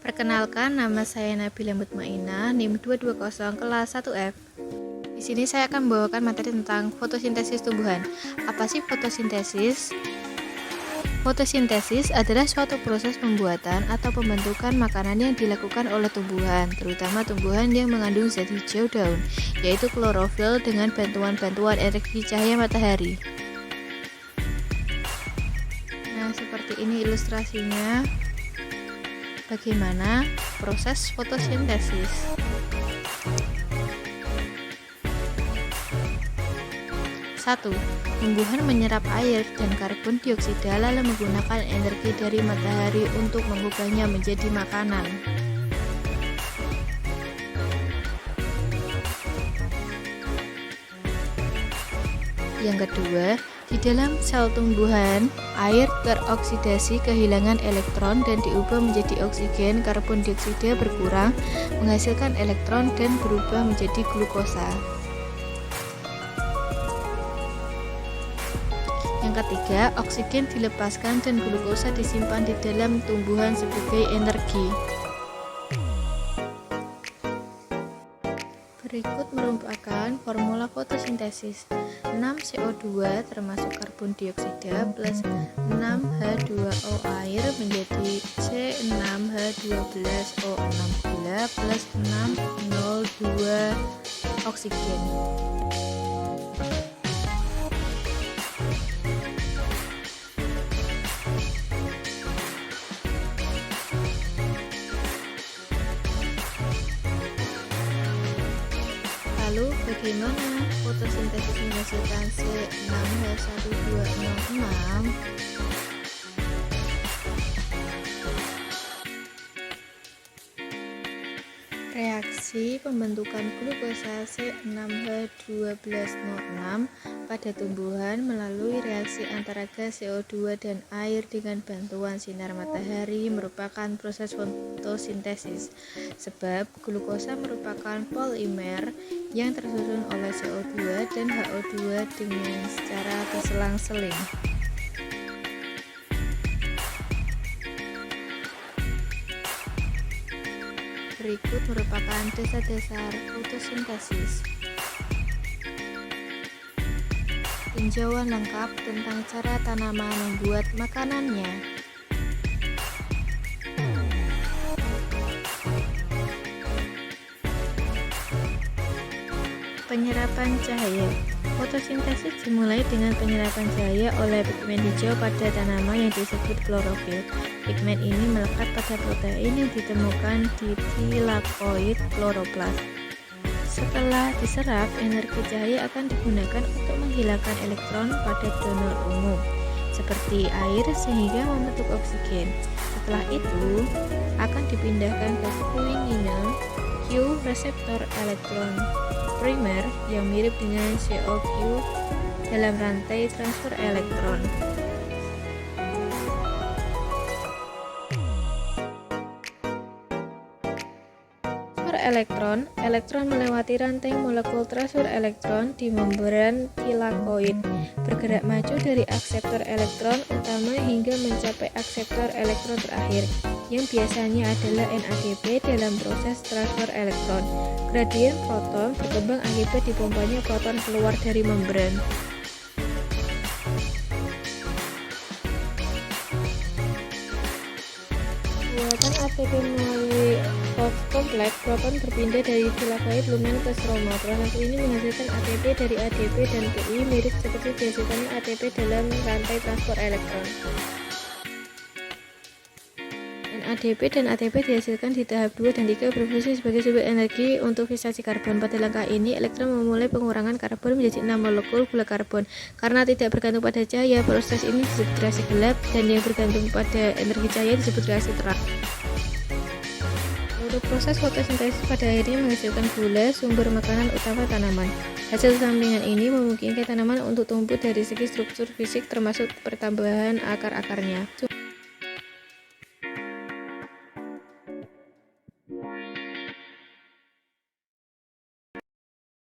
Perkenalkan, nama saya Nabila Mutmainah, NIM 220 kelas 1F. Di sini saya akan membawakan materi tentang fotosintesis tumbuhan. Apa sih fotosintesis? Fotosintesis adalah suatu proses pembuatan atau pembentukan makanan yang dilakukan oleh tumbuhan, terutama tumbuhan yang mengandung zat hijau daun, yaitu klorofil dengan bantuan energi cahaya matahari. Nah, seperti ini ilustrasinya. Bagaimana proses fotosintesis? Satu, tumbuhan menyerap air dan karbon dioksida lalu menggunakan energi dari matahari untuk mengubahnya menjadi makanan. Yang kedua, di dalam sel tumbuhan, air teroksidasi kehilangan elektron dan diubah menjadi oksigen. Karbon dioksida berkurang, menghasilkan elektron dan berubah menjadi glukosa. Yang ketiga, oksigen dilepaskan dan glukosa disimpan di dalam tumbuhan sebagai energi. Berikut merupakan formula fotosintesis. 6CO2 termasuk karbon dioksida plus 6H2O air menjadi C6H12O6 gula plus 602 oksigen. Lalu bagaimana fotosintesis menghasilkan C6H12O6? Reaksi pembentukan glukosa C6H12O6 pada tumbuhan melalui reaksi antara gas CO2 dan air dengan bantuan sinar matahari merupakan proses fotosintesis, sebab glukosa merupakan polimer yang tersusun oleh CO2 dan HO2 dengan secara berselang-seling. Berikut merupakan dasar-dasar fotosintesis. Tinjauan lengkap tentang cara tanaman membuat makanannya. Penyerapan cahaya. Fotosintesis dimulai dengan penyerapan cahaya oleh pigmen hijau pada tanaman yang disebut klorofil. Pigmen ini melekat pada protein yang ditemukan di thylakoid kloroplas. Setelah diserap, energi cahaya akan digunakan untuk menghilangkan elektron pada donor umum, seperti air sehingga membentuk oksigen. Setelah itu, akan dipindahkan ke Q-inginal Q reseptor elektron primer yang mirip dengan COQ dalam rantai transfer elektron. Elektron melewati rantai molekul transfer elektron di membran thylakoid, bergerak maju dari akseptor elektron utama hingga mencapai akseptor elektron terakhir, yang biasanya adalah NADP dalam proses transfer elektron. Gradien proton berkembang akibat dipompanya proton keluar dari membran. Buatan ATP melalui Wolff kompleks, proton berpindah dari thylakoid lumen ke stroma. Proses ini menghasilkan ATP dari ADP dan PI, mirip seperti dihasilkannya ATP dalam rantai transfer elektron. NADP dan ATP dihasilkan di tahap 2 dan 3 berfungsi sebagai sumber energi untuk fiksasi karbon. Pada langkah ini, elektron memulai pengurangan karbon menjadi 6 molekul gula karbon. Karena tidak bergantung pada cahaya, proses ini disebut reaksi gelap, dan yang bergantung pada energi cahaya disebut reaksi terang. Untuk proses fotosintesis pada akhirnya menghasilkan gula, sumber makanan utama tanaman. Hasil sampingan ini memungkinkan tanaman untuk tumbuh dari segi struktur fisik termasuk pertambahan akar-akarnya.